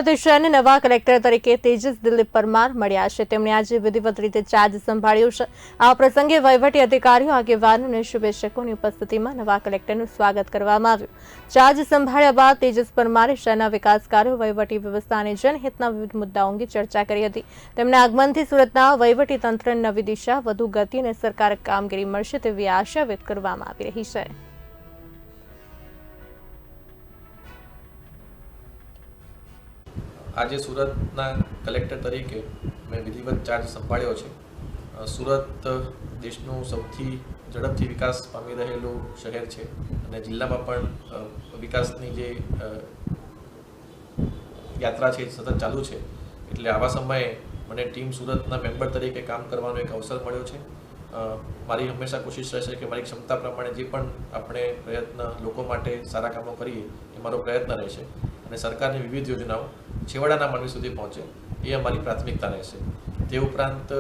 સુરત શહેરને નવા કલેક્ટર તરીકે તેજસ દિલીપ પરમાર મળ્યા છે। તેમણે આજે વિધિવત રીતે ચાર્જ સંભાળ્યો છે। આ પ્રસંગે વહીવટી અધિકારીઓ, આગેવાનો અને શુભેચ્છકોની ઉપસ્થિતિમાં નવા કલેક્ટરનું સ્વાગત કરવામાં આવ્યું। ચાર્જ સંભાળ્યા બાદ તેજસ પરમારે શહેરના વિકાસ કાર્યો, વહીવટી વ્યવસ્થા અને જનહિતના વિવિધ મુદ્દાઓ અંગે ચર્ચા કરી હતી। તેમના આગમનથી સુરતના વહીવટી તંત્રને નવી દિશા, વધુ ગતિ અને અસરકારક કામગીરી મળશે તેવી આશા વ્યક્ત કરવામાં આવી રહી છે। આજે સુરतना कलेक्टर तरीके मैं विधिवत चार्ज संभाळ्यो छे। सूरत देशનું સૌથી ઝડપથી વિકાસ પામી રહેલું શહેર છે અને જિલ્લામાં પણ વિકાસની જે યાત્રા છે સતત ચાલુ છે। એટલે આવા સમયે મને ટીમ સુરતના મેમ્બર તરીકે કામ કરવાનો એક અવસર મળ્યો છે। મારી હંમેશા કોશિશ રહેશે કે મારી ક્ષમતા પ્રમાણે જે પણ આપણે પ્રયત્ન લોકો માટે સારા કામો કરીએ એ મારો પ્રયત્ન રહેશે અને સરકારની વિવિધ યોજનાઓ છેવાડાના માનવી સુધી પહોંચે એ અમારી પ્રાથમિકતા રહેશે। તે ઉપરાંત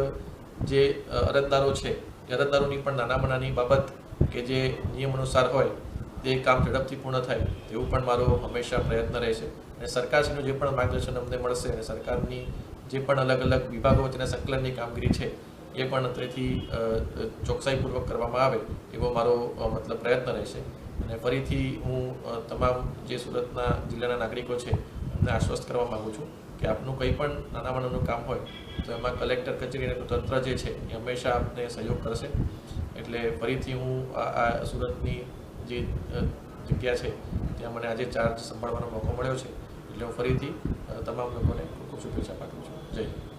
જે અરજદારો છે એ અરજદારોની પણ નાનામાં નાની બાબત કે જે નિયમ અનુસાર હોય તે કામ ઝડપથી પૂર્ણ થાય તેવું પણ મારો હંમેશા પ્રયત્ન રહેશે અને સરકારશ્રીનું જે પણ માર્ગદર્શન અમને મળશે અને સરકારની જે પણ અલગ અલગ વિભાગો વચ્ચેના સંકલનની કામગીરી છે એ પણ તેથી ચોકસાઈપૂર્વક કરવામાં આવે એવો મારો મતલબ પ્રયત્ન રહેશે। અને ફરીથી હું તમામ જે સુરતના જિલ્લાના નાગરિકો છે એમને આશ્વસ્ત કરવા માગું છું કે આપનું કંઈ પણ નાનામાં નાનું કામ હોય તો એમાં કલેક્ટર કચેરી અને તંત્ર જે છે એ હંમેશા આપને સહયોગ કરશે। એટલે ફરીથી હું આ સુરતની જે જગ્યા છે ત્યાં મને આજે ચાર્જ સંભાળવાનો મોકો મળ્યો છે એટલે હું ફરીથી તમામ લોકોને ખૂબ ખૂબ શુભેચ્છા પાઠવું છું। જય હિન્દ।